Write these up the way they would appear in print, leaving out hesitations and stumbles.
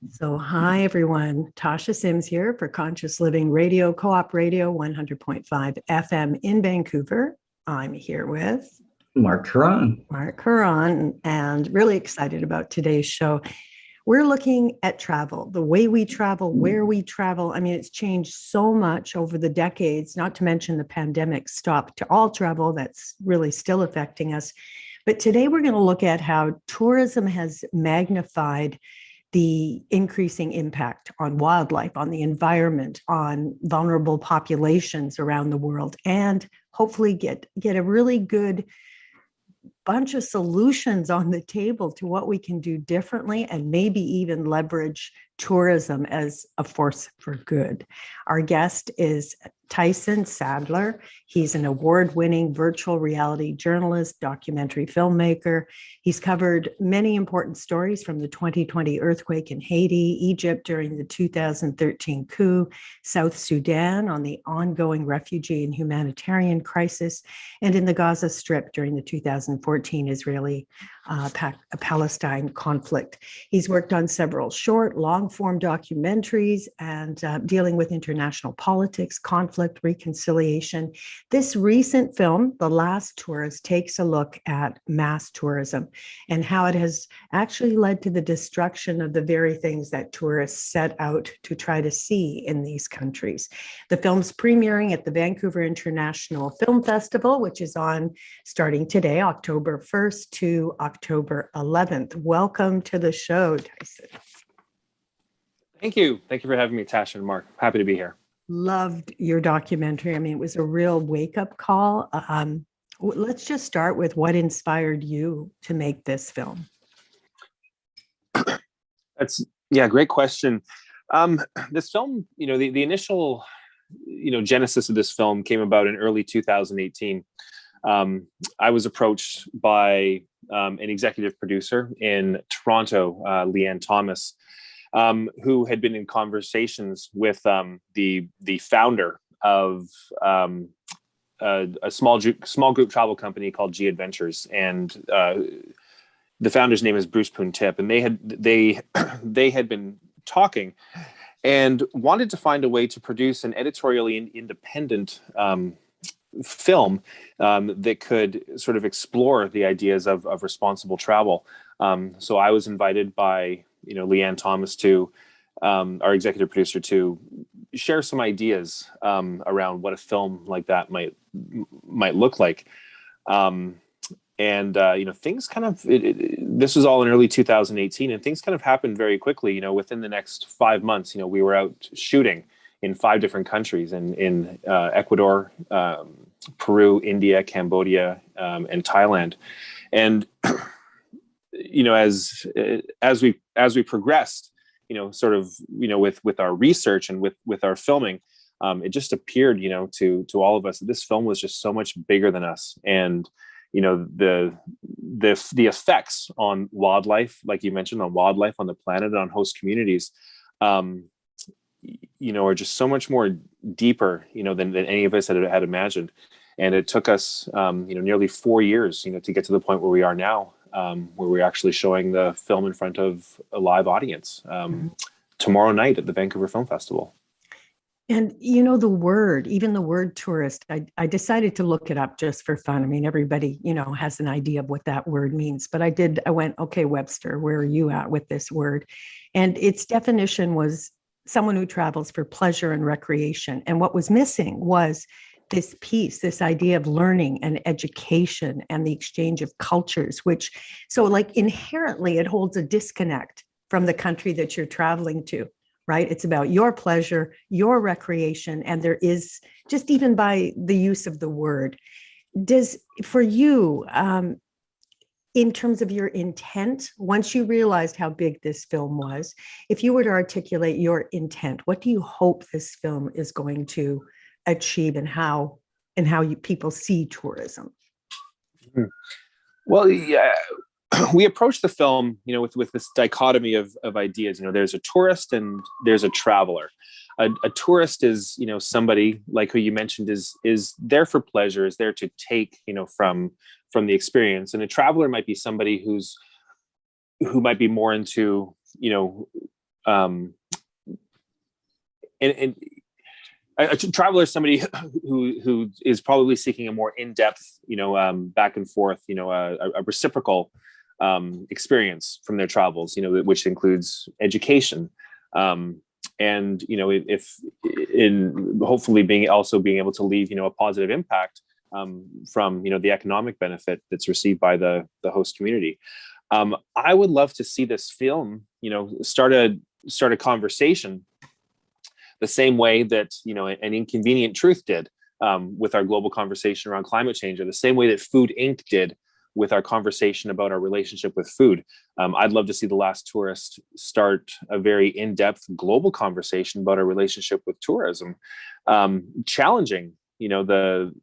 So, hi everyone. Tasha Sims here for Conscious Living Radio, Co-op Radio, 100.5 FM in Vancouver. I'm here with Caron. Marc Caron, and really excited about today's show. We're looking at travel, the way we travel, where we travel. I mean, it's changed so much over the decades, not to mention the pandemic stopped to all travel. That's really still affecting us. But today we're going to look at how tourism has magnified the increasing impact on wildlife, on the environment, on vulnerable populations around the world, and hopefully get a really good bunch of solutions on the table to what we can do differently and maybe even leverage tourism as a force for good. Our guest is Tyson Sadler. He's an award-winning virtual reality journalist, documentary filmmaker. He's covered many important stories from the 2020 earthquake in Haiti, Egypt during the 2013 coup, South Sudan on the ongoing refugee and humanitarian crisis, and in the Gaza Strip during the 2014 Israeli-Palestine conflict. He's worked on several short, long-form documentaries and dealing with international politics, conflict, reconciliation. This recent film, The Last Tourist, takes a look at mass tourism and how it has actually led to the destruction of the very things that tourists set out to try to see in these countries. The film's premiering at the Vancouver International Film Festival, which is on starting today, October 1st to October 11th. Welcome to the show, Tyson. Thank you. Thank you for having me, Tasha and Marc. Happy to be here. Loved your documentary. I mean, it was a real wake-up call. Let's just start with what inspired you to make this film. Great question. This film, the initial, genesis of this film came about in early 2018. I was approached by an executive producer in Toronto, Leanne Thomas, who had been in conversations with the founder of a small group travel company called G Adventures, and the founder's name is Bruce Poon-Tip, and they had been talking and wanted to find a way to produce an editorially independent film that could sort of explore the ideas of responsible travel. So I was invited by Leanne Thomas to our executive producer to share some ideas around what a film like that might look like. Things kind of this was all in early 2018, and things kind of happened very quickly. Within the next 5 months, we were out shooting in 5 different countries, in Ecuador, Peru, India, Cambodia, and Thailand. And as we progressed, with our research and with our filming, it just appeared, to all of us that this film was just so much bigger than us. And the effects on wildlife, like you mentioned, on wildlife, on the planet, on host communities, are just so much more deeper, than any of us had imagined. And it took us, nearly 4 years, to get to the point where we are now, where we're actually showing the film in front of a live audience tomorrow night at the Vancouver Film Festival. And even the word tourist, I decided to look it up just for fun. I mean, everybody, has an idea of what that word means, but I went, okay, Webster, where are you at with this word? And its definition was someone who travels for pleasure and recreation. And what was missing was this piece, this idea of learning and education and the exchange of cultures, so inherently it holds a disconnect from the country that you're traveling to, right? It's about your pleasure, your recreation, and there is, just even by the use of the word, for you, in terms of your intent, once you realized how big this film was, if you were to articulate your intent, what do you hope this film is going to achieve, and how people see tourism? Well, yeah, we approach the film, with this dichotomy of ideas. There's a tourist and there's a traveler. A tourist is, somebody like who you mentioned is there for pleasure, is there to take, from the experience. And a traveler might be somebody who might be more into, and a traveler is somebody who is probably seeking a more in-depth, back and forth, a reciprocal experience from their travels, which includes education, and if in hopefully being able to leave a positive impact from the economic benefit that's received by the host community. I would love to see this film start a conversation the same way that an Inconvenient Truth did with our global conversation around climate change, or the same way that Food Inc. did with our conversation about our relationship with food. I'd love to see The Last Tourist start a very in-depth global conversation about our relationship with tourism, challenging the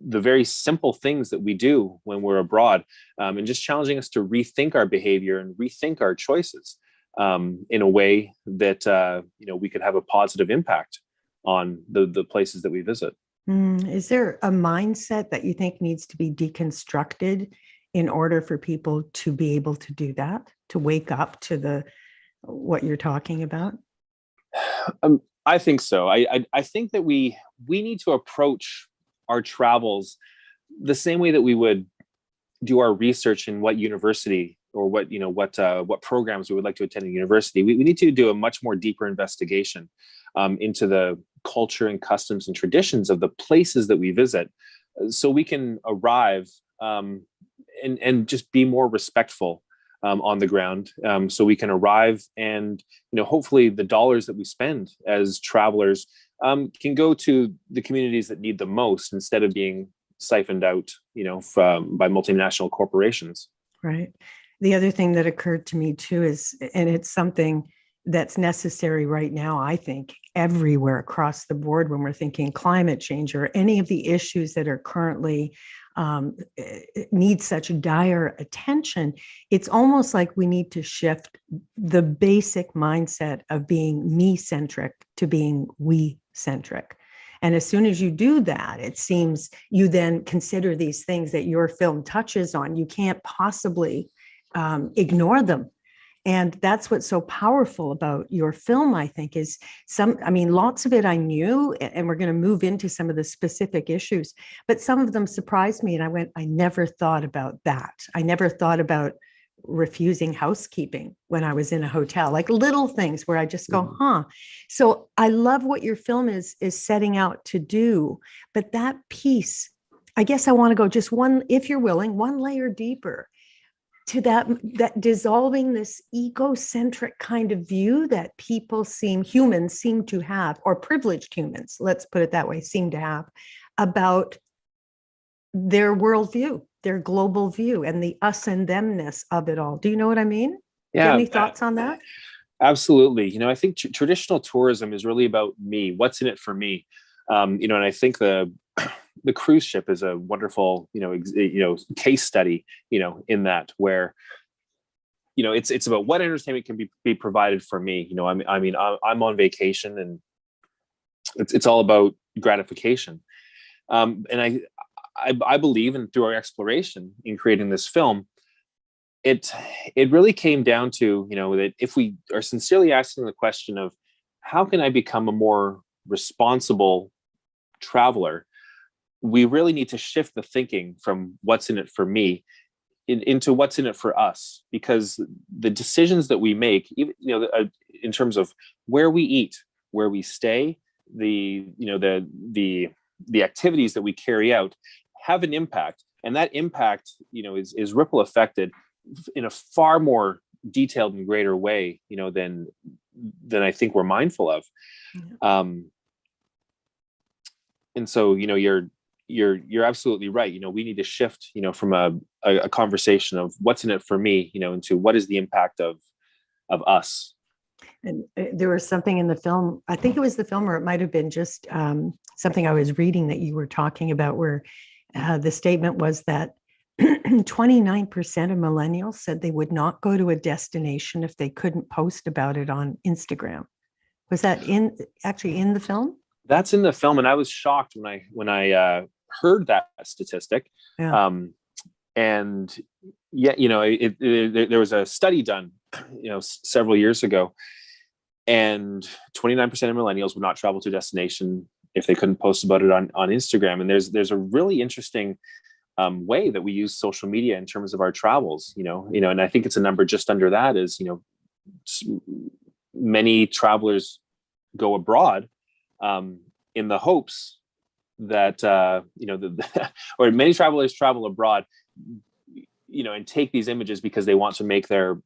very simple things that we do when we're abroad, and just challenging us to rethink our behavior and rethink our choices in a way that we could have a positive impact on the places that we visit. Is there a mindset that you think needs to be deconstructed in order for people to be able to do that, to wake up to what you're talking about? I think so. I think that we need to approach our travels the same way that we would do our research in what university or what programs we would like to attend at university. We need to do a much more deeper investigation into the culture and customs and traditions of the places that we visit, so we can arrive and just be more respectful on the ground, so we can arrive and hopefully the dollars that we spend as travelers can go to the communities that need the most, instead of being siphoned out by multinational corporations. Right. The other thing that occurred to me too is, and it's something that's necessary right now, I think, everywhere across the board when we're thinking climate change or any of the issues that are currently need such dire attention. It's almost like we need to shift the basic mindset of being me-centric to being we-centric. And as soon as you do that, it seems you then consider these things that your film touches on. You can't possibly ignore them. And that's what's so powerful about your film, I think, is lots of it I knew, and we're going to move into some of the specific issues, but some of them surprised me. And I went, I never thought about that. I never thought about refusing housekeeping when I was in a hotel, like little things where I just go, So I love what your film is setting out to do, but that piece, I guess I want to go just one, if you're willing, one layer deeper to that dissolving this egocentric kind of view that humans seem to have, or privileged humans, let's put it that way, seem to have about their worldview, their global view, and the us and themness of it all. Do you know what I mean? Yeah. Do you have any thoughts on that? Absolutely. I think traditional tourism is really about me. What's in it for me? And I think the cruise ship is a wonderful, case study, in that, where, it's about what entertainment can be provided for me. I'm on vacation, and it's all about gratification. And I believe, and through our exploration in creating this film, it really came down to, that if we are sincerely asking the question of how can I become a more responsible traveler, we really need to shift the thinking from what's in it for me into what's in it for us, because the decisions that we make, even, in terms of where we eat, where we stay, the activities that we carry out have an impact, and that impact, is ripple affected in a far more detailed and greater way, than I think we're mindful of. And so, you're absolutely right. We need to shift, from a conversation of what's in it for me, into what is the impact of us. And there was something in the film, I think it was the film, or it might have been just something I was reading that you were talking about, where the statement was that 29% of millennials said they would not go to a destination if they couldn't post about it on Instagram. Was that actually in the film? That's in the film, and I was shocked when I heard that statistic. Yeah. There was a study done, several years ago, and 29% of millennials would not travel to a destination if they couldn't post about it on Instagram. And there's a really interesting way that we use social media in terms of our travels, and I think it's a number just under that is, many travelers go abroad in the hopes that, or many travelers travel abroad, and take these images because they want to make their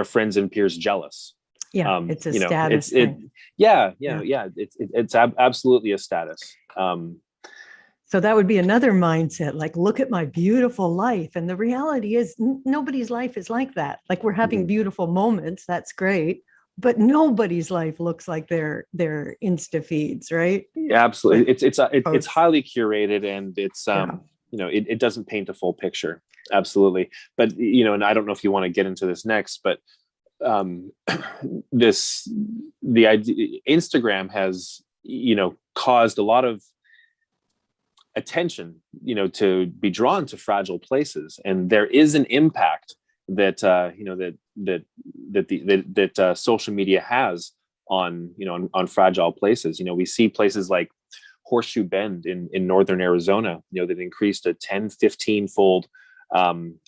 friends and peers jealous. Yeah, it's a status thing. It's absolutely a status. So that would be another mindset, like, look at my beautiful life. And the reality is nobody's life is like that. Like, we're having beautiful moments. That's great. But nobody's life looks like their Insta feeds, right? Yeah, absolutely. It's highly curated, and it's, it doesn't paint a full picture. Absolutely. But, and I don't know if you want to get into this next, but the idea, Instagram has, caused a lot of attention, to be drawn to fragile places, and there is an impact that that social media has on on fragile places. We see places like Horseshoe Bend in northern Arizona, that increased a 10-15 fold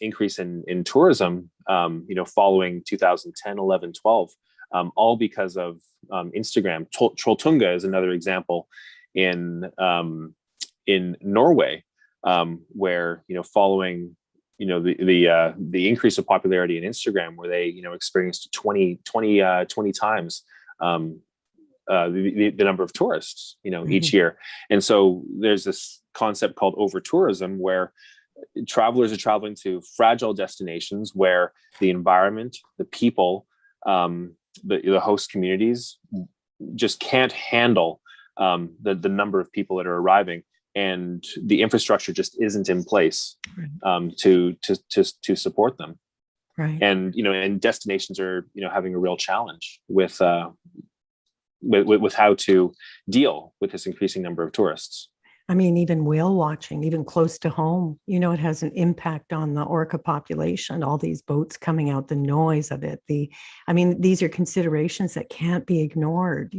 increase in tourism, following 2010, 11, 12, all because of Instagram. Trolltunga is another example in Norway, where following the increase of popularity in Instagram, where they experienced 20 times the number of tourists each year. And so there's this concept called over tourism, where travelers are traveling to fragile destinations where the environment, the people, the host communities just can't handle the number of people that are arriving, and the infrastructure just isn't in place to support them. Right. And and destinations are having a real challenge with how to deal with this increasing number of tourists. I mean, even whale watching, even close to home, it has an impact on the orca population, all these boats coming out, the noise of it. These are considerations that can't be ignored,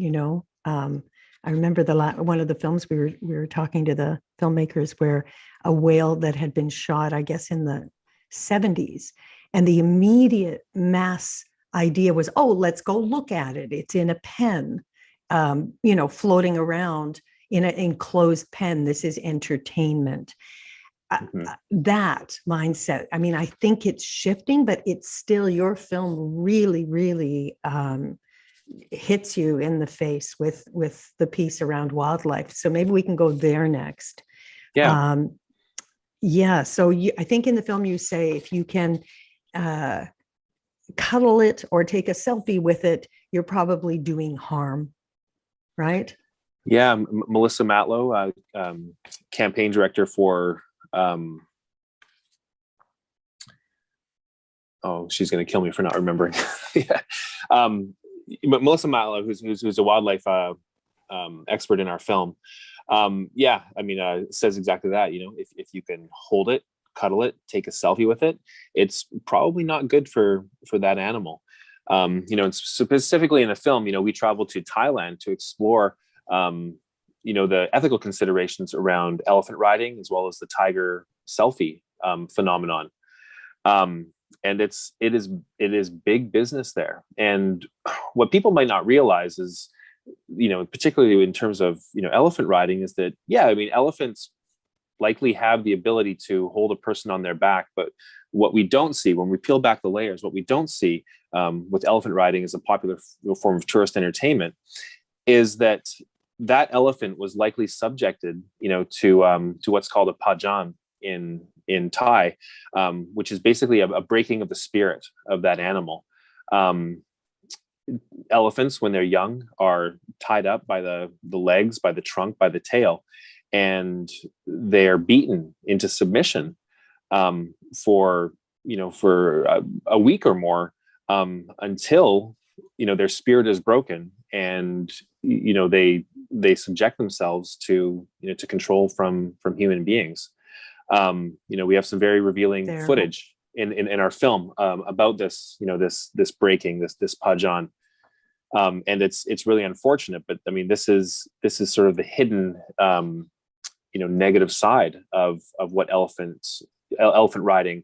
I remember one of the films we were talking to the filmmakers, where a whale that had been shot, I guess, in the 70s, and the immediate mass idea was, oh, let's go look at it. It's in a pen, floating around in an enclosed pen. This is entertainment. That mindset, I think it's shifting, but it's still, your film really, really hits you in the face with the piece around wildlife. So maybe we can go there next. Yeah. So I think in the film you say, if you can cuddle it or take a selfie with it, you're probably doing harm, right? Yeah. Melissa Matlow, campaign director for she's going to kill me for not remembering. Yeah. But Melissa Matlow, who's a wildlife expert in our film, says exactly that. If you can hold it, cuddle it, take a selfie with it, it's probably not good for that animal. And specifically in the film, we traveled to Thailand to explore, the ethical considerations around elephant riding, as well as the tiger selfie phenomenon. And it is big business there. And what people might not realize is, particularly in terms of, elephant riding, is that, elephants likely have the ability to hold a person on their back. But what we don't see, when we peel back the layers, what we don't see with elephant riding as a popular form of tourist entertainment, is that elephant was likely subjected, to what's called a pajan in Thai, which is basically a breaking of the spirit of that animal. Elephants, when they're young, are tied up by the legs, by the trunk, by the tail, and they're beaten into submission for a week or more, until their spirit is broken, and they subject themselves to control from human beings. We have some very revealing footage in our film about this, this breaking, this pajan. And it's really unfortunate, but I mean, this is sort of the hidden, negative side of what elephant riding,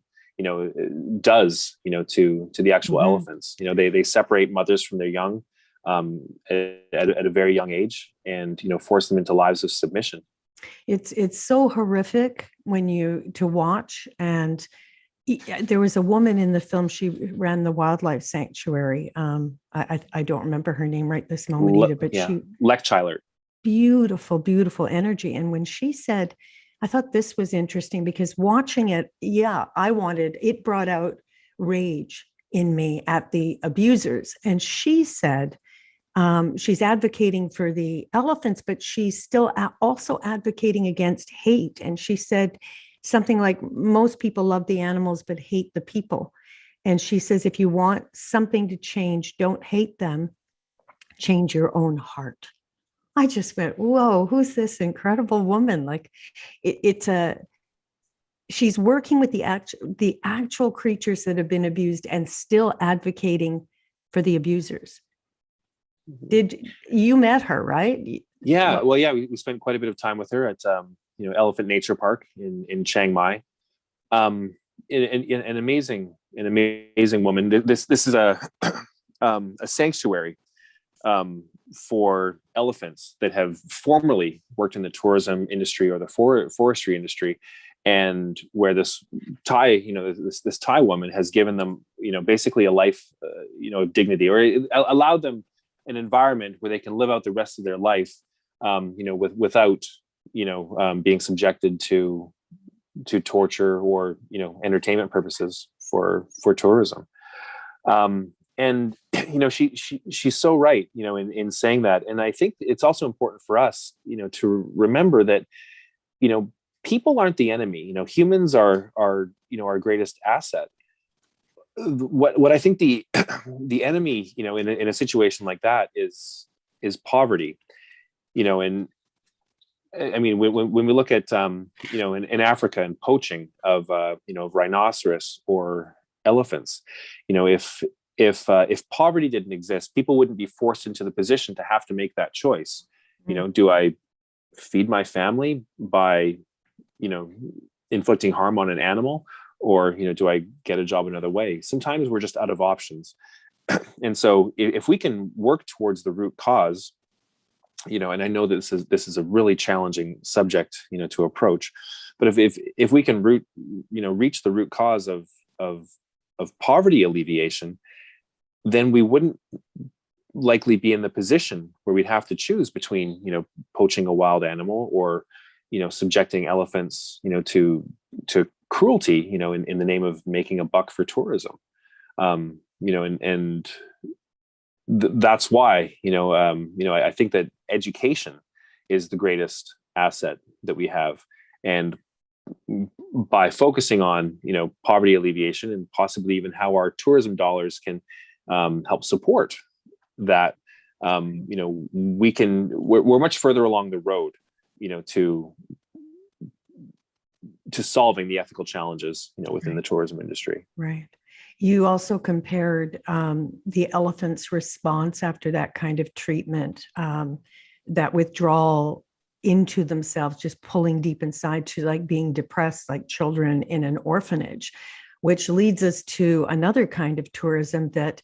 does, to the actual elephants. They separate mothers from their young, at a very young age, and, force them into lives of submission. It's so horrific to watch. And there was a woman in the film, she ran the wildlife sanctuary. I don't remember her name right this moment either, but she Lechchilert. Beautiful, beautiful energy. And when she said, I thought this was interesting because watching it, it brought out rage in me at the abusers. And she said, she's advocating for the elephants, but she's still also advocating against hate. And she said something like, most people love the animals, but hate the people. And she says, if you want something to change, don't hate them, change your own heart. I just went, whoa, who's this incredible woman? Like she's working with the actual creatures that have been abused and still advocating for the abusers. Did you met her, right? Yeah. Well, yeah, we spent quite a bit of time with her at, Elephant Nature Park in Chiang Mai. An amazing woman. This is a sanctuary, for elephants that have formerly worked in the tourism industry or the forestry industry, and where this Thai, this Thai woman has given them, basically a life, of dignity, or allowed them an environment where they can live out the rest of their life, without, being subjected to torture or, entertainment purposes for tourism. And, she's so right, in saying that. And I think it's also important for us, to remember that, people aren't the enemy. Humans are our greatest asset. What I think the enemy, in a situation like that is poverty, and I mean, when we look at, in Africa and poaching of, rhinoceros or elephants, if poverty didn't exist, people wouldn't be forced into the position to have to make that choice. Do I feed my family by, inflicting harm on an animal, or, do I get a job another way? Sometimes we're just out of options. And so if we can work towards the root cause, and I know that this is a really challenging subject, to approach, but if we can reach the root cause of poverty alleviation, then we wouldn't likely be in the position where we'd have to choose between, poaching a wild animal or, subjecting elephants, to cruelty, in the name of making a buck for tourism. That's why, I think that education is the greatest asset that we have. And by focusing on, poverty alleviation and possibly even how our tourism dollars can help support that, we're much further along the road, to solving the ethical challenges, within the tourism industry. Right. You also compared the elephant's response after that kind of treatment, that withdrawal into themselves, just pulling deep inside, to like being depressed, like children in an orphanage, which leads us to another kind of tourism that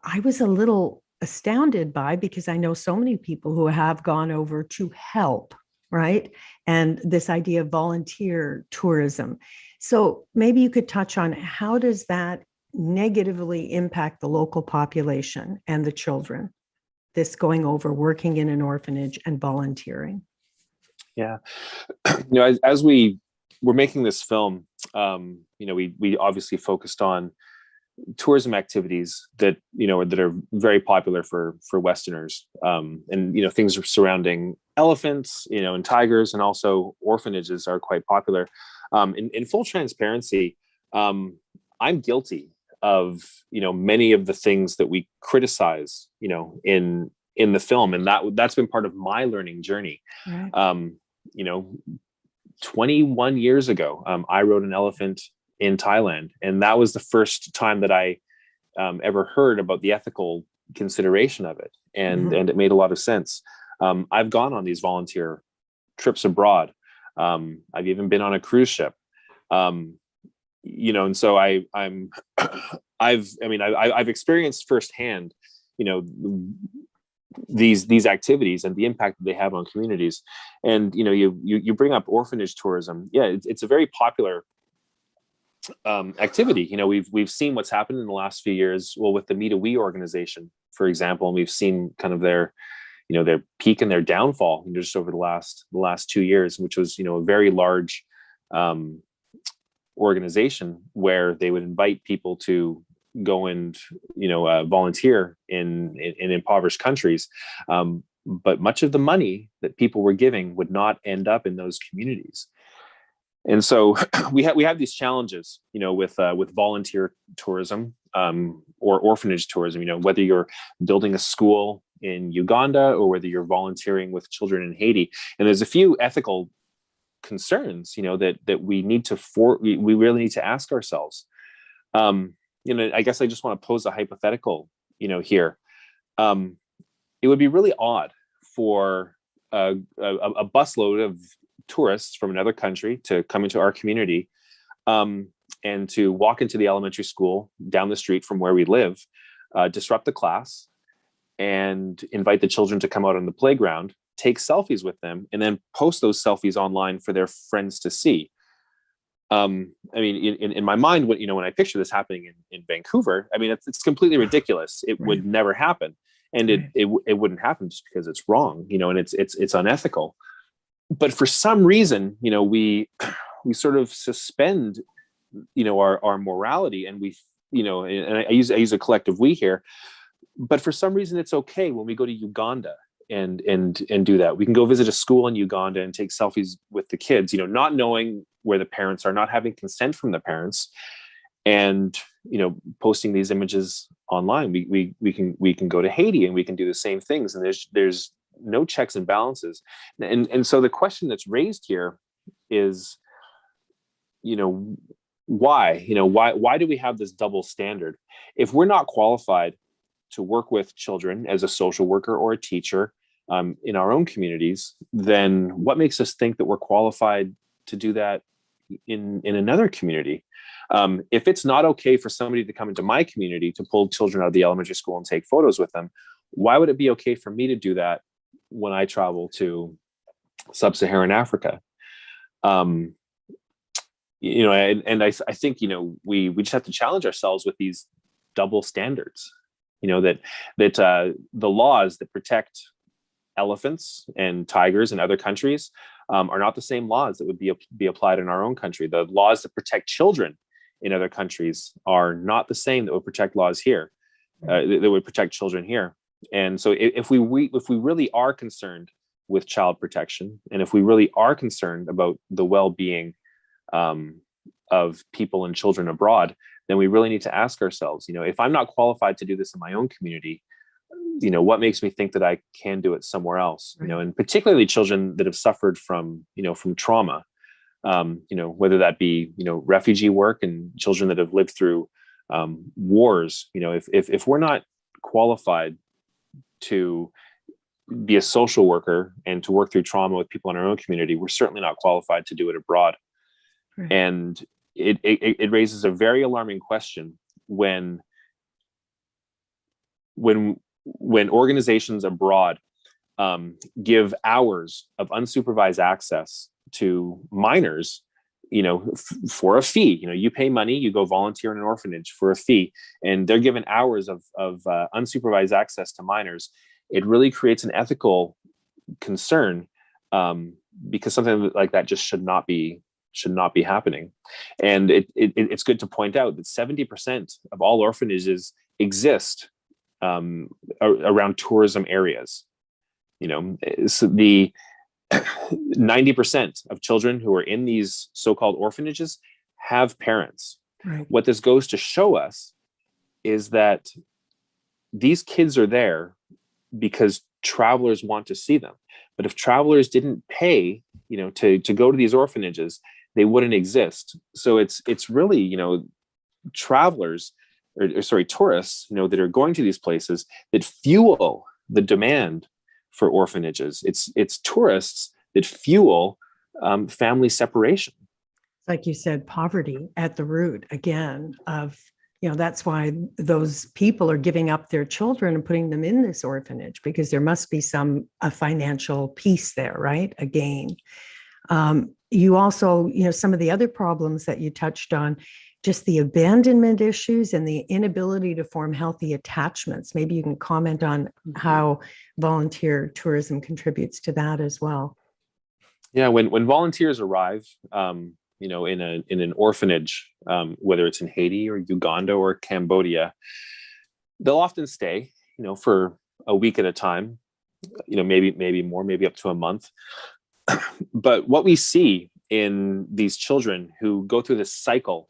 I was a little astounded by, because I know so many people who have gone over to help, right? And this idea of volunteer tourism. So maybe you could touch on, how does that negatively impact the local population and the children, this going over, working in an orphanage and volunteering? Yeah. As we were making this film, we obviously focused on tourism activities that, that are very popular for Westerners, and, things surrounding elephants, and tigers, and also orphanages are quite popular. In full transparency, I'm guilty of, many of the things that we criticize, in the film. And that's been part of my learning journey. Right. 21 years ago, I rode an elephant in Thailand. And that was the first time that I ever heard about the ethical consideration of it, and Mhm. and it made a lot of sense. I've gone on these volunteer trips abroad. I've even been on a cruise ship. And so I've experienced firsthand, you know, these activities and the impact that they have on communities. And you bring up orphanage tourism. Yeah, it's a very popular activity. We've seen what's happened in the last few years. Well, with the Me to We organization, for example, and we've seen kind of their peak and their downfall just over the last 2 years, which was a very large organization where they would invite people to go and volunteer in impoverished countries, but much of the money that people were giving would not end up in those communities. And so we have these challenges, with volunteer tourism, or orphanage tourism. Whether you're building a school in Uganda or whether you're volunteering with children in Haiti, and there's a few ethical concerns, that we really need to ask ourselves. I guess I just want to pose a hypothetical, here. It would be really odd for a busload of tourists from another country to come into our community, and to walk into the elementary school down the street from where we live, disrupt the class, and invite the children to come out on the playground, take selfies with them, and then post those selfies online for their friends to see. In my mind, when I picture this happening in Vancouver, it's completely ridiculous. It Right. would never happen, and Right. it wouldn't happen just because it's wrong, and it's unethical. But for some reason, we sort of suspend, our morality, and and I use a collective we here. But for some reason, it's okay when we go to Uganda and do that. We can go visit a school in Uganda and take selfies with the kids, not knowing where the parents are, not having consent from the parents, and posting these images online. We can go to Haiti and we can do the same things, and there's no checks and balances. And so the question that's raised here is, why do we have this double standard? If we're not qualified to work with children as a social worker or a teacher, in our own communities, then what makes us think that we're qualified to do that in another community? If it's not okay for somebody to come into my community to pull children out of the elementary school and take photos with them, why would it be okay for me to do that when I travel to sub-Saharan Africa? And I think, we just have to challenge ourselves with these double standards, that the laws that protect elephants and tigers in other countries are not the same laws that would be applied in our own country. The laws that protect children in other countries are not the same that would protect laws here, that would protect children here. And so if we really are concerned with child protection, and if we really are concerned about the well-being of people and children abroad, then we really need to ask ourselves, if I'm not qualified to do this in my own community, what makes me think that I can do it somewhere else? Right. And particularly children that have suffered from trauma, whether that be, refugee work, and children that have lived through wars. If we're not qualified to be a social worker and to work through trauma with people in our own community, we're certainly not qualified to do it abroad. Right. And it raises a very alarming question when organizations abroad give hours of unsupervised access to minors, for a fee. You pay money, you go volunteer in an orphanage for a fee, and they're given hours of unsupervised access to minors. It really creates an ethical concern, because something like that just should not be happening. And it's good to point out that 70% of all orphanages exist around tourism areas. So the 90% of children who are in these so-called orphanages have parents. Right. What this goes to show us is that these kids are there because travelers want to see them. But if travelers didn't pay, to go to these orphanages, they wouldn't exist. So it's really, travelers tourists, that are going to these places that fuel the demand for orphanages. It's tourists that fuel family separation. Like you said, poverty at the root again of, that's why those people are giving up their children and putting them in this orphanage, because there must be a financial piece there, right? A gain. You also, some of the other problems that you touched on, just the abandonment issues and the inability to form healthy attachments. Maybe you can comment on how volunteer tourism contributes to that as well. Yeah, when volunteers arrive, in an orphanage, whether it's in Haiti or Uganda or Cambodia, they'll often stay, for a week at a time, maybe more, maybe up to a month. But what we see in these children who go through this cycle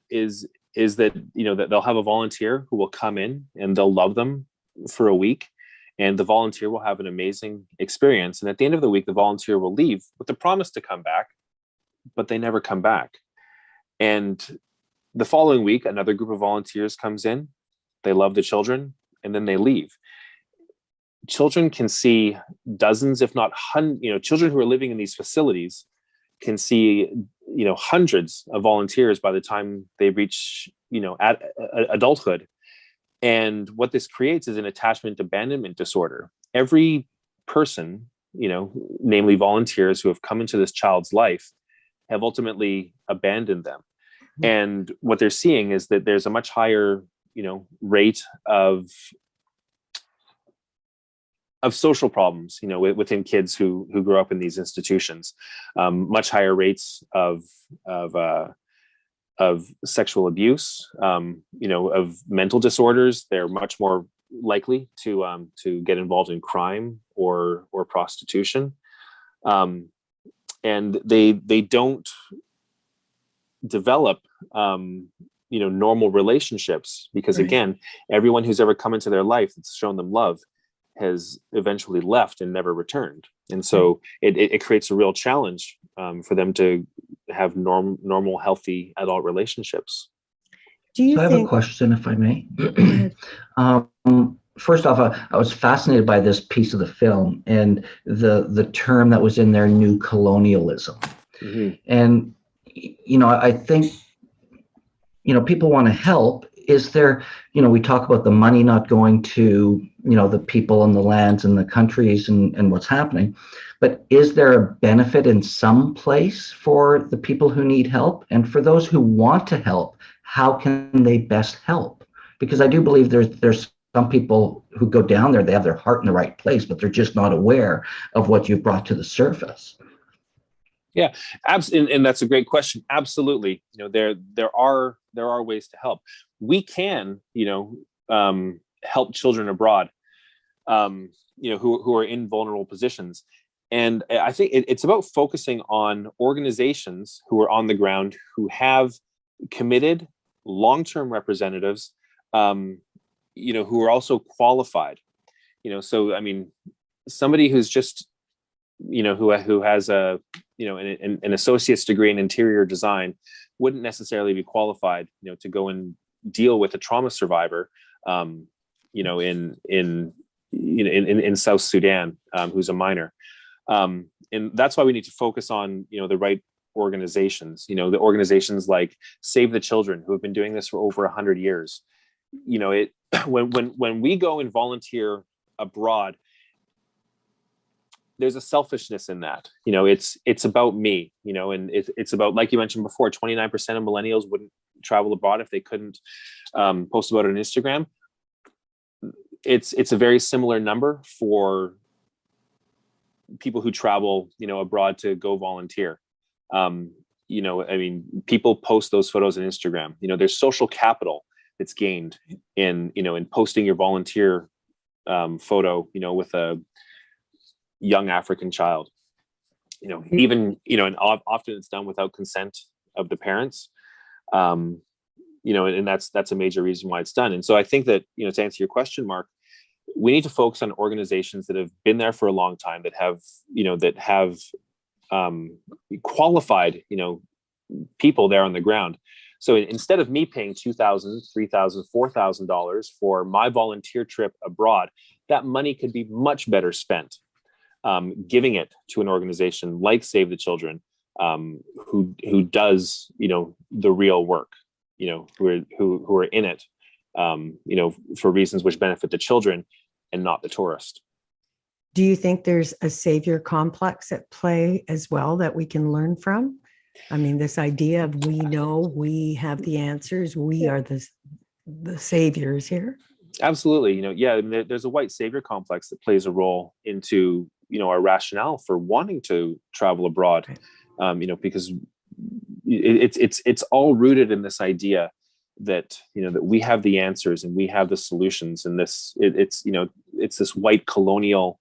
is that that they'll have a volunteer who will come in and they'll love them for a week, and the volunteer will have an amazing experience, and at the end of the week the volunteer will leave with the promise to come back, but they never come back. And the following week another group of volunteers comes in, they love the children, and then they leave. Children can see dozens, if not hundreds, children who are living in these facilities can see hundreds of volunteers by the time they reach at adulthood. And what this creates is an attachment abandonment disorder. Every person, namely volunteers who have come into this child's life, have ultimately abandoned them. Mm-hmm. And what they're seeing is that there's a much higher rate of social problems, within kids who grow up in these institutions, much higher rates of sexual abuse, of mental disorders. They're much more likely to get involved in crime or prostitution, and they don't develop normal relationships, because right. Again, everyone who's ever come into their life that's shown them love has eventually left and never returned. And so it creates a real challenge for them to have normal, healthy adult relationships. Do you I have a question, if I may? First off, I was fascinated by this piece of the film and the term that was in there, new colonialism. Mm-hmm. And, I think, people want to help. Is there, we talk about the money not going to, the people and the lands and the countries and what's happening, but is there a benefit in some place for the people who need help? And for those who want to help, how can they best help? Because I do believe there's some people who go down there, they have their heart in the right place, but they're just not aware of what you've brought to the surface. Yeah, and that's a great question. Absolutely, there are ways to help. We can, help children abroad, who are in vulnerable positions, and I think it's about focusing on organizations who are on the ground, who have committed long-term representatives, who are also qualified. So I mean, somebody who's just, who has a an associate's degree in interior design wouldn't necessarily be qualified, to go and deal with a trauma survivor, in South Sudan, who's a minor. And that's why we need to focus on, the right organizations, the organizations like Save the Children, who have been doing this for over 100 years. When we go and volunteer abroad, there's a selfishness in that. It's about me, and it's about, like you mentioned before, 29% of millennials wouldn't travel abroad if they couldn't post about it on Instagram. It's a very similar number for people who travel, abroad to go volunteer. People post those photos on Instagram. There's social capital that's gained in posting your volunteer photo, with a young African child, even, and often it's done without consent of the parents, and that's a major reason why it's done. And so I think that, to answer your question, Mark, we need to focus on organizations that have been there for a long time, that have qualified, people there on the ground. So instead of me paying $2,000, $3,000, $4,000 for my volunteer trip abroad, that money could be much better spent giving it to an organization like Save the Children, who does, the real work, who are in it, for reasons which benefit the children and not the tourist. Do you think there's a savior complex at play as well that we can learn from? I mean, this idea of we know, we have the answers, we are the saviors here. Absolutely. There's a white savior complex that plays a role into, our rationale for wanting to travel abroad, because it's all rooted in this idea that, that we have the answers and we have the solutions, and it's this white colonial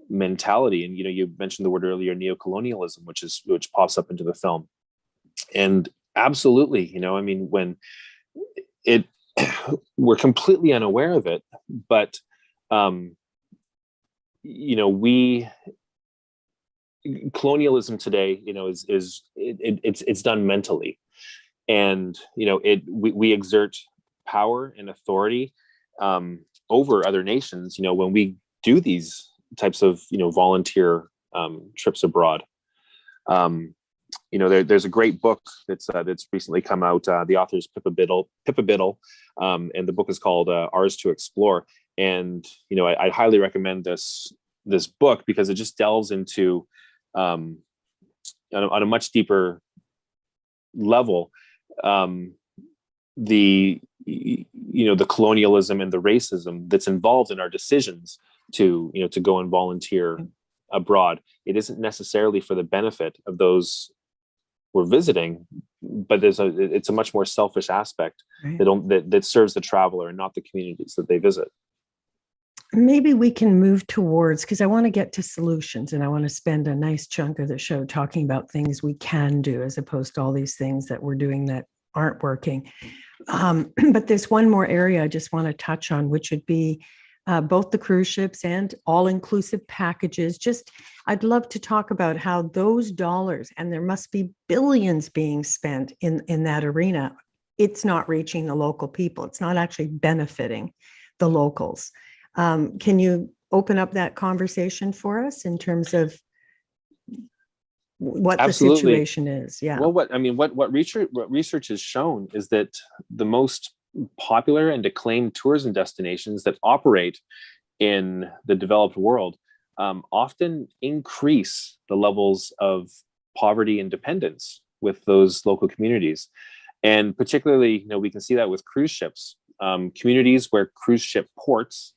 mentality. And you mentioned the word earlier, neocolonialism, which pops up into the film. And absolutely, when we're completely unaware of it, but colonialism today, it's done mentally, and we exert power and authority over other nations, when we do these types of volunteer trips abroad. There's a great book that's recently come out. The author is Pippa Biddle, and the book is called Ours to Explore. And I highly recommend this book because it just delves into on a much deeper level the colonialism and the racism that's involved in our decisions to go and volunteer abroad. It isn't necessarily for the benefit of those we're visiting, but it's a much more selfish aspect, right, that serves the traveler and not the communities that they visit. Maybe we can move towards, because I want to get to solutions, and I want to spend a nice chunk of the show talking about things we can do as opposed to all these things that we're doing that aren't working. But there's one more area I just want to touch on, which would be both the cruise ships and all-inclusive packages. I'd love to talk about how those dollars, and there must be billions being spent in that arena, it's not reaching the local people. It's not actually benefiting the locals. Can you open up that conversation for us in terms of what Absolutely. The situation is? Yeah. Well, what research has shown is that the most popular and acclaimed tourism destinations that operate in the developed world often increase the levels of poverty and dependence with those local communities. And particularly, we can see that with cruise ships. Communities where cruise ship ports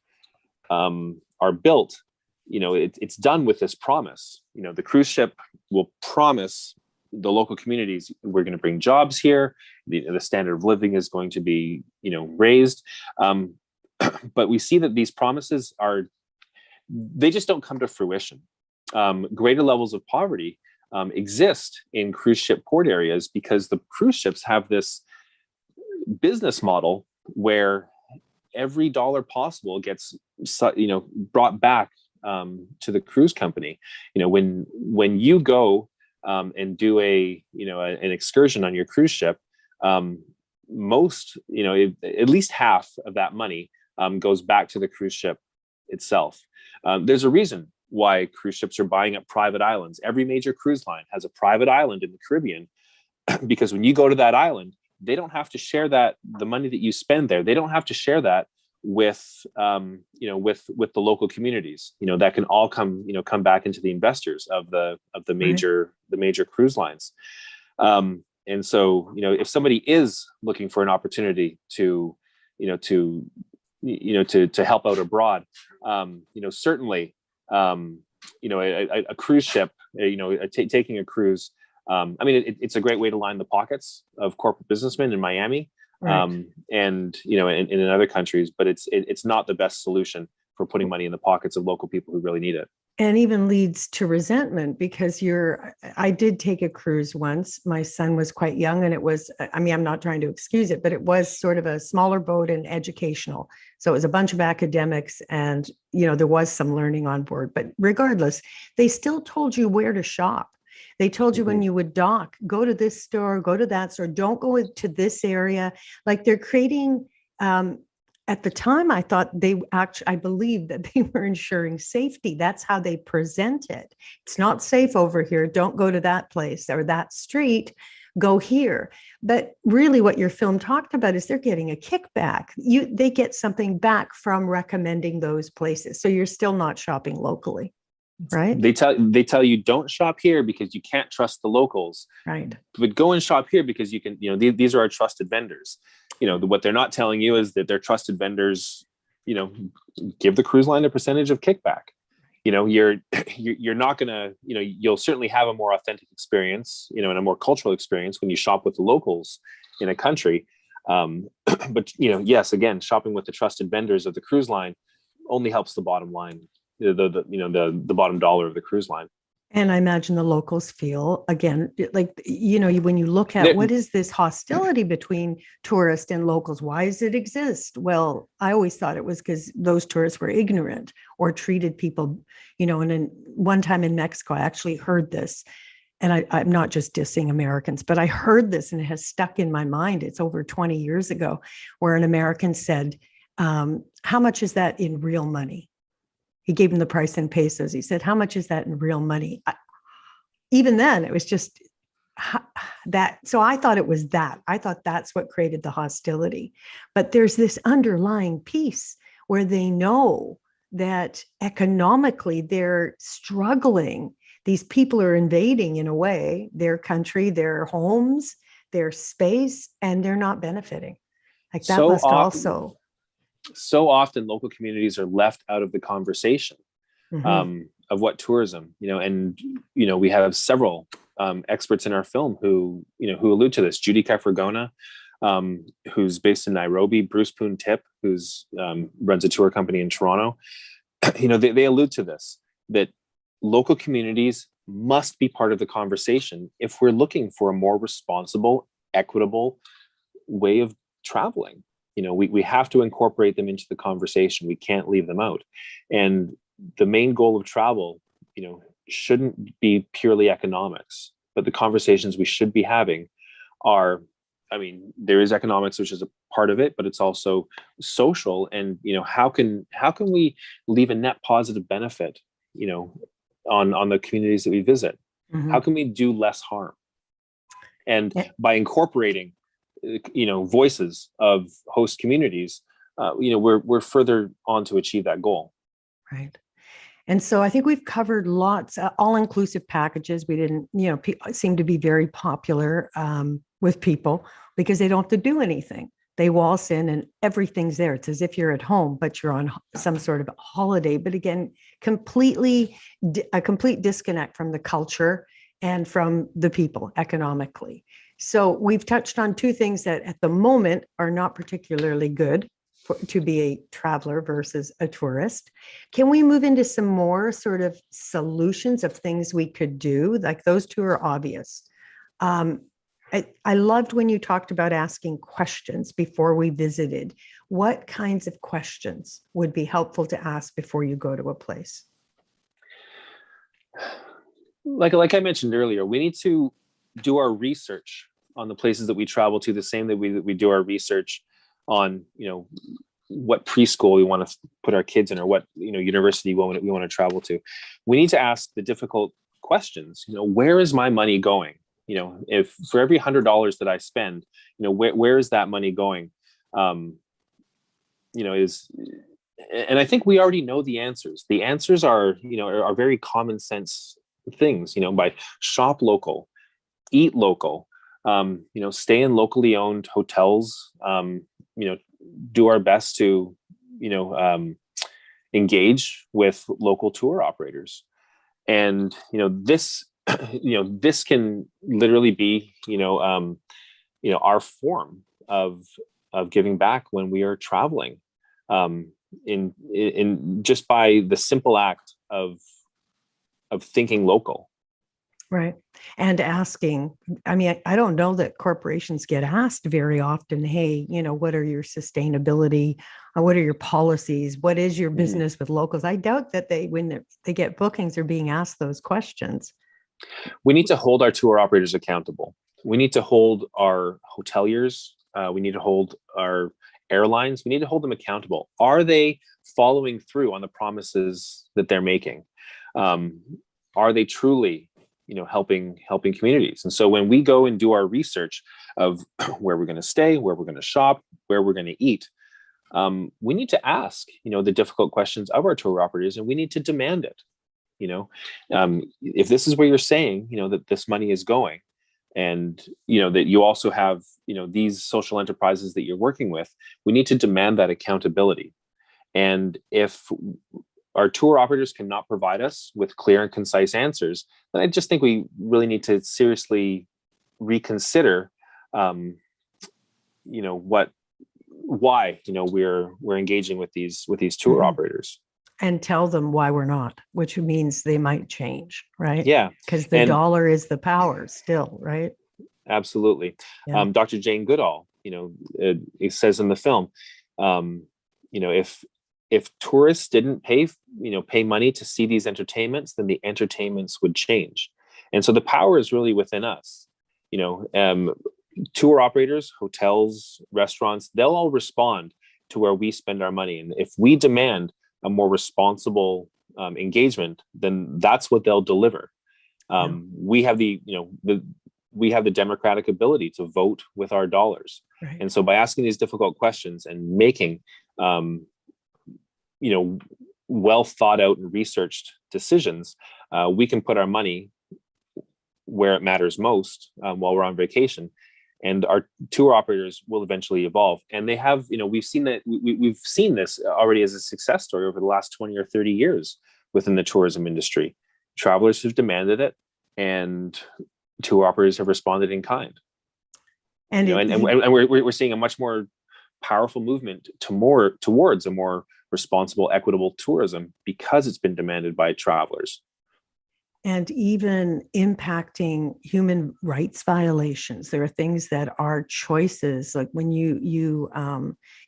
are built, it's done with this promise. The cruise ship will promise the local communities, we're going to bring jobs here. The standard of living is going to be, raised. But we see that these promises they just don't come to fruition. Greater levels of poverty exist in cruise ship port areas because the cruise ships have this business model where every dollar possible gets, brought back to the cruise company. When you go and do an excursion on your cruise ship, most, at least half of that money goes back to the cruise ship itself. There's a reason why cruise ships are buying up private islands. Every major cruise line has a private island in the Caribbean because when you go to that island, they don't have to share the money that you spend there. They don't have to share that with the local communities. That can all come back into the investors of the major cruise lines. And so, if somebody is looking for an opportunity to help out abroad, certainly, a cruise ship, taking a cruise, it's a great way to line the pockets of corporate businessmen in Miami, right, and in other countries, but it's not the best solution for putting money in the pockets of local people who really need it. And even leads to resentment because I did take a cruise once. My son was quite young, and it was, I'm not trying to excuse it, but it was sort of a smaller boat and educational. So it was a bunch of academics, and, there was some learning on board, but regardless, they still told you where to shop. They told you when you would dock, go to this store, go to that store, don't go to this area. Like they're creating, at the time, I thought I believe that they were ensuring safety. That's how they present it. It's not safe over here. Don't go to that place or that street. Go here. But really what your film talked about is they're getting a kickback. They get something back from recommending those places. So you're still not shopping locally, right? They tell you don't shop here because you can't trust the locals. Right. But go and shop here because you can, these are our trusted vendors. What they're not telling you is that their trusted vendors, give the cruise line a percentage of kickback. You're not gonna, you'll certainly have a more authentic experience, and a more cultural experience when you shop with the locals in a country. But yes, again, shopping with the trusted vendors of the cruise line only helps the bottom line, the bottom dollar of the cruise line. And I imagine the locals feel, again, like, when you look at what is this hostility between tourists and locals? Why does it exist? Well, I always thought it was because those tourists were ignorant or treated people, and then one time in Mexico, I actually heard this, and I'm not just dissing Americans, but I heard this and it has stuck in my mind. It's over 20 years ago, where an American said, how much is that in real money? He gave him the price in pesos. He said, how much is that in real money? Even then, it was just that. So I thought it was that. I thought that's what created the hostility. But there's this underlying piece where they know that economically they're struggling. These people are invading, in a way, their country, their homes, their space, and they're not benefiting. Like that must also... So often local communities are left out of the conversation of what tourism, and, we have several experts in our film who allude to this. Judy Kefragona, who's based in Nairobi, Bruce Poon Tip, who's runs a tour company in Toronto. They allude to this, that local communities must be part of the conversation if we're looking for a more responsible, equitable way of traveling. We have to incorporate them into the conversation. We can't leave them out. And the main goal of travel, shouldn't be purely economics, but the conversations we should be having are, there is economics, which is a part of it, but it's also social. And, how can we leave a net positive benefit, on the communities that we visit? How can we do less harm? And by incorporating voices of host communities, we're further on to achieve that goal. Right. And so I think we've covered lots, all-inclusive packages. We didn't, seem to be very popular with people because they don't have to do anything. They waltz in and everything's there. It's as if you're at home, but you're on some sort of holiday. But again, a complete disconnect from the culture and from the people economically. So we've touched on two things that at the moment are not particularly good to be a traveler versus a tourist. Can we move into some more sort of solutions of things we could do? Like those two are obvious. I loved when you talked about asking questions before we visited. What kinds of questions would be helpful to ask before you go to a place? Like I mentioned earlier, we need to do our research on the places that we travel to, the same that we do our research on, what preschool we want to put our kids in, or what, university we want to travel to. We need to ask the difficult questions. Where is my money going? If for every $100 that I spend, where is that money going? And I think we already know the answers. The answers are very common sense things, by shop local, eat local, stay in locally owned hotels, do our best to, engage with local tour operators. And, this can literally be, our form of giving back when we are traveling, in just by the simple act of thinking local. Right. And asking, I don't know that corporations get asked very often, hey, what are your sustainability? What are your policies? What is your business with locals? I doubt that when they get bookings, they're being asked those questions. We need to hold our tour operators accountable. We need to hold our hoteliers. We need to hold our airlines. We need to hold them accountable. Are they following through on the promises that they're making? Are they truly, helping communities? And so when we go and do our research of where we're going to stay, where we're going to shop, where we're going to eat, we need to ask, the difficult questions of our tour operators, and we need to demand it. If this is where you're saying, that this money is going, and that you also have, these social enterprises that you're working with, we need to demand that accountability. And if our tour operators cannot provide us with clear and concise answers, then I just think we really need to seriously reconsider, why we're engaging with these tour operators. And tell them why we're not, which means they might change, right? Yeah. Because the dollar is the power still, right? Absolutely. Yeah. Dr. Jane Goodall, it says in the film, if tourists didn't pay money to see these entertainments, then the entertainments would change. And so the power is really within us. Tour operators, hotels, restaurants, they'll all respond to where we spend our money. And if we demand a more responsible engagement, then that's what they'll deliver. We have the democratic ability to vote with our dollars. Right. And so by asking these difficult questions and making, well thought out and researched decisions, we can put our money where it matters most while we're on vacation. And our tour operators will eventually evolve. And they have, we've seen that we've seen this already as a success story over the last 20 or 30 years within the tourism industry. Travelers have demanded it, and tour operators have responded in kind. And we're seeing a much more powerful movement towards a more responsible, equitable tourism because it's been demanded by travelers. And even impacting human rights violations. There are things that are choices, like when you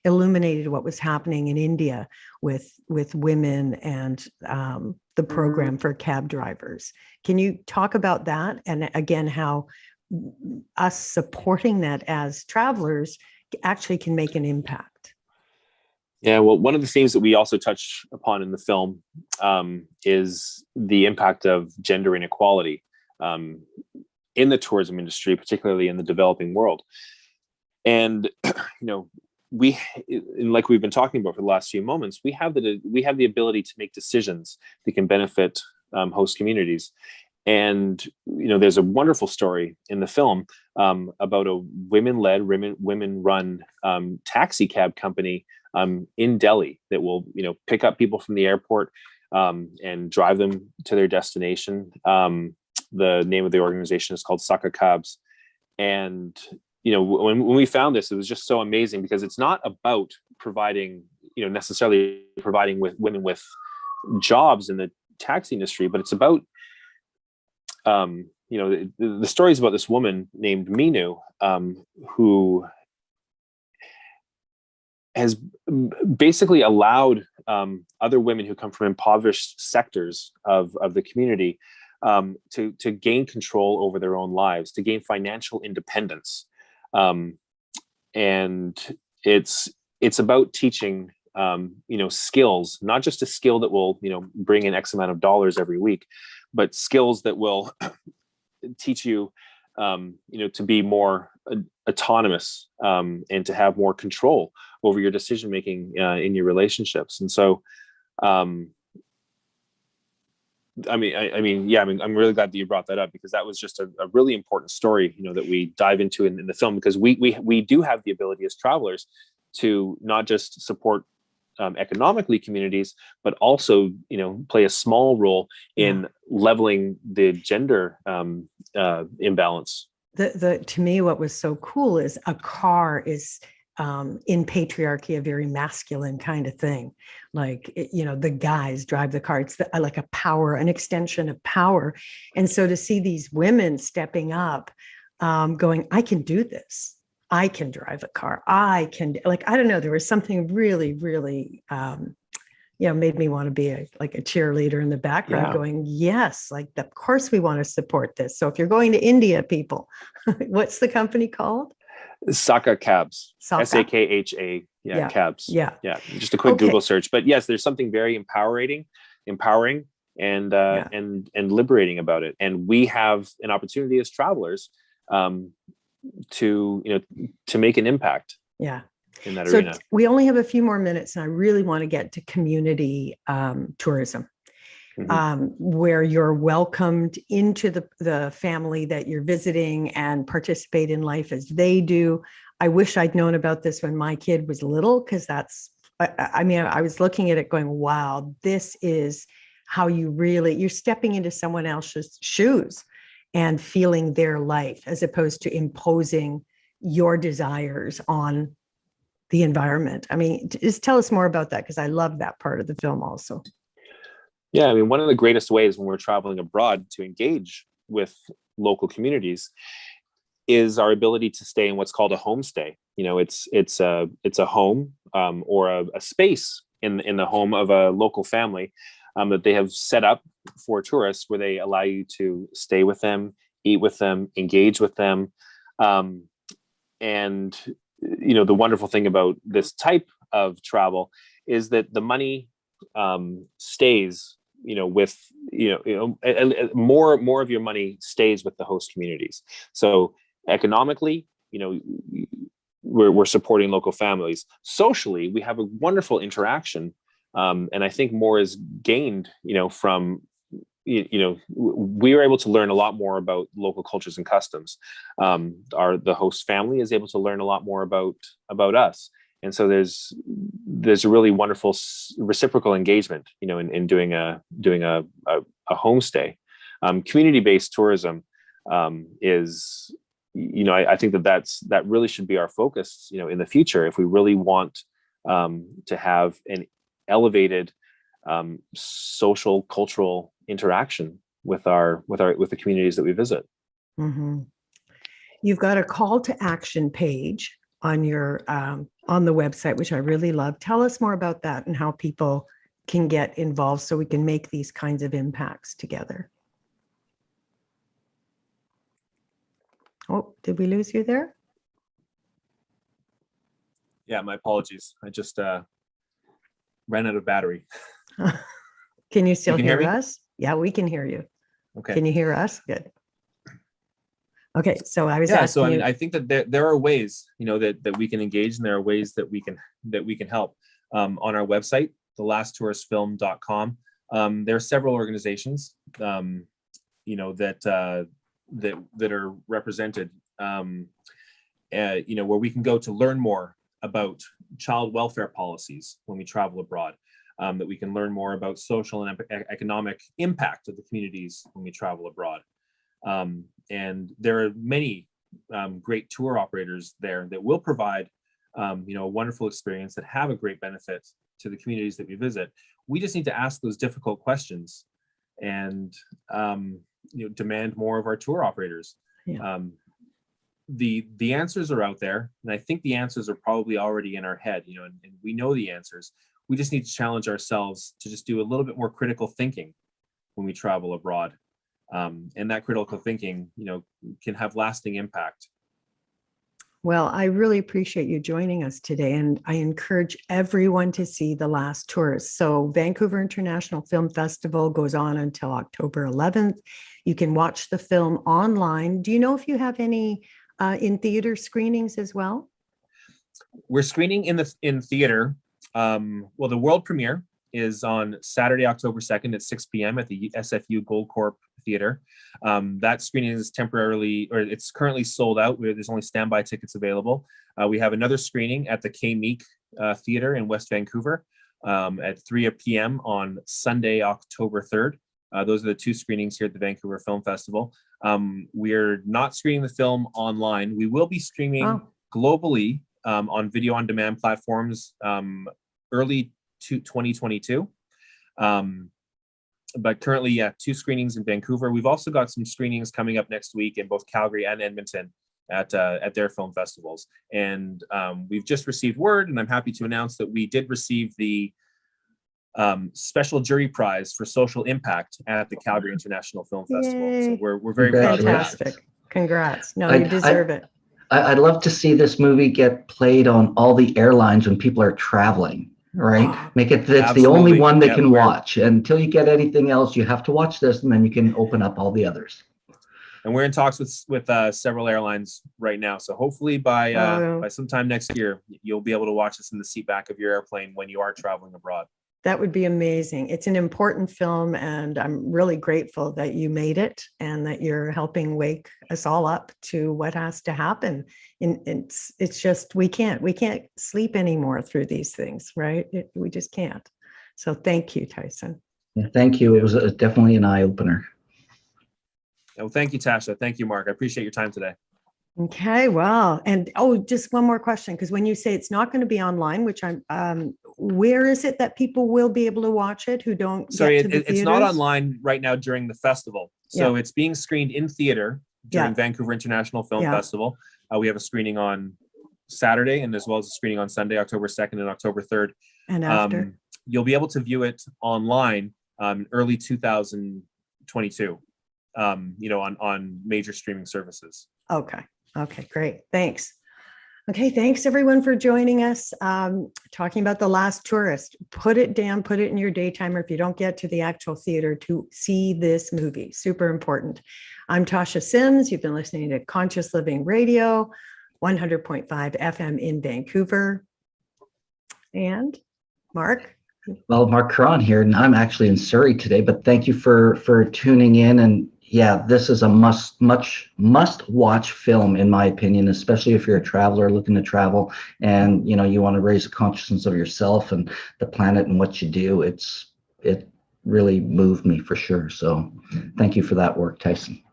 illuminated what was happening in India with women and the program for cab drivers. Can you talk about that? And again, how us supporting that as travelers actually can make an impact? Yeah, well, one of the themes that we also touch upon in the film is the impact of gender inequality in the tourism industry, particularly in the developing world. And like we've been talking about for the last few moments, we have the ability to make decisions that can benefit host communities. And there's a wonderful story in the film about a women-led, women-run taxi cab company in Delhi that will, pick up people from the airport and drive them to their destination. The name of the organization is called Saka Cabs. And, when we found this, it was just so amazing because it's not about providing, necessarily providing with women with jobs in the taxi industry, but it's about, the story is about this woman named Minu, who has basically allowed other women who come from impoverished sectors of the community to gain control over their own lives, to gain financial independence. And it's about teaching, skills, not just a skill that will, bring in X amount of dollars every week, but skills that will teach you, to be more autonomous and to have more control over your decision-making in your relationships. And so, I'm really glad that you brought that up, because that was just a really important story, that we dive into in the film, because we do have the ability as travelers to not just support economically communities, but also, play a small role in leveling the gender imbalance. To me, what was so cool is a car is in patriarchy a very masculine kind of thing. Like, the guys drive the car. It's like a power, an extension of power. And so to see these women stepping up, going, I can do this. I can drive a car. I can, I don't know, there was something really, really, made me want to be like a cheerleader in the background going, yes, like of course we want to support this. So if you're going to India, people, what's the company called? Saka Cabs. Saka? SAKHA. Yeah, Cabs. Yeah. Just a quick Google search. But yes, there's something very empowering and liberating about it. And we have an opportunity as travelers to make an impact. Yeah. In that arena. We only have a few more minutes, and I really want to get to community tourism, where you're welcomed into the family that you're visiting and participate in life as they do. I wish I'd known about this when my kid was little, because I was looking at it going, wow, this is how you're stepping into someone else's shoes and feeling their life, as opposed to imposing your desires on the environment. I mean, just tell us more about that, because I love that part of the film also. Yeah, I mean, one of the greatest ways when we're traveling abroad to engage with local communities is our ability to stay in what's called a homestay. It's a home or a space in the home of a local family that they have set up for tourists, where they allow you to stay with them, eat with them, engage with them, and the wonderful thing about this type of travel is that the money stays, with, more of your money stays with the host communities. So economically, we're supporting local families. Socially, we have a wonderful interaction. And I think more is gained, from, we are able to learn a lot more about local cultures and customs. The host family is able to learn a lot more about us. And so there's a really wonderful reciprocal engagement, in doing a homestay. Community-based tourism is, I think that really should be our focus, in the future, if we really want to have an elevated social, cultural interaction with the communities that we visit. Mm-hmm. You've got a call to action page on your on the website, which I really love. Tell us more about that and how people can get involved so we can make these kinds of impacts together. Oh, did we lose you there? Yeah, my apologies. I just ran out of battery. Can you still hear me? us? Yeah, we can hear you. Okay. Can you hear us? Good. Okay, so I was asking. So I mean, I think that there are ways, that we can engage, and there are ways that we can help. On our website, thelasttouristfilm.com, there are several organizations, that are represented, where we can go to learn more about child welfare policies when we travel abroad. That we can learn more about social and economic impact of the communities when we travel abroad. And there are many great tour operators there that will provide, a wonderful experience, that have a great benefit to the communities that we visit. We just need to ask those difficult questions and, demand more of our tour operators. Yeah. The answers are out there, and I think the answers are probably already in our head, and we know the answers. We just need to challenge ourselves to just do a little bit more critical thinking when we travel abroad. And that critical thinking, can have lasting impact. Well, I really appreciate you joining us today, and I encourage everyone to see The Last Tourist. So Vancouver International Film Festival goes on until October 11th. You can watch the film online. Do you know if you have any in theater screenings as well? We're screening in theater. Well, the world premiere is on Saturday, October 2nd at 6 p.m. at the SFU Goldcorp Theater. That screening is it's currently sold out. There's only standby tickets available. We have another screening at the K-Meek Theater in West Vancouver at 3 p.m. on Sunday, October 3rd. Those are the two screenings here at the Vancouver Film Festival. We're not screening the film online. We will be streaming globally on video on demand platforms early 2022. But currently, two screenings in Vancouver. We've also got some screenings coming up next week in both Calgary and Edmonton at their film festivals. And we've just received word, and I'm happy to announce that we did receive the special jury prize for social impact at the Calgary International Film Festival. Yay. So we're very proud of that. Fantastic. Congrats. No, you deserve it. I'd love to see this movie get played on all the airlines when people are traveling, right? Make it that's the only one they can watch. Until you get anything else, you have to watch this, and then you can open up all the others. And we're in talks with several airlines right now. So hopefully by sometime next year, you'll be able to watch this in the seat back of your airplane when you are traveling abroad. That would be amazing. It's an important film, and I'm really grateful that you made it and that you're helping wake us all up to what has to happen. And it's just, we can't sleep anymore through these things, right? We just can't. So thank you, Tyson. Yeah, thank you. It was definitely an eye-opener. Well, thank you, Tasha. Thank you, Marc. I appreciate your time today. Okay, well, and just one more question, because when you say it's not going to be online, which where is it that people will be able to watch it who don't? Sorry, it's not online right now during the festival. So it's being screened in theater during Vancouver International Film Festival. We have a screening on Saturday, and as well as a screening on Sunday, October 2nd and October 3rd. And after? You'll be able to view it online early 2022, on major streaming services. Okay, great. Thanks. Okay, thanks everyone for joining us. Talking about The Last Tourist. Put it down, put it in your daytimer if you don't get to the actual theater to see this movie. Super important. I'm Tasha Sims. You've been listening to Conscious Living Radio, 100.5 FM in Vancouver. And Marc? Well, Marc Caron here, and I'm actually in Surrey today, but thank you for tuning in. And yeah, this is a must watch film, in my opinion, especially if you're a traveler looking to travel and you want to raise a consciousness of yourself and the planet and what you do. It really moved me for sure. So thank you for that work, Tyson.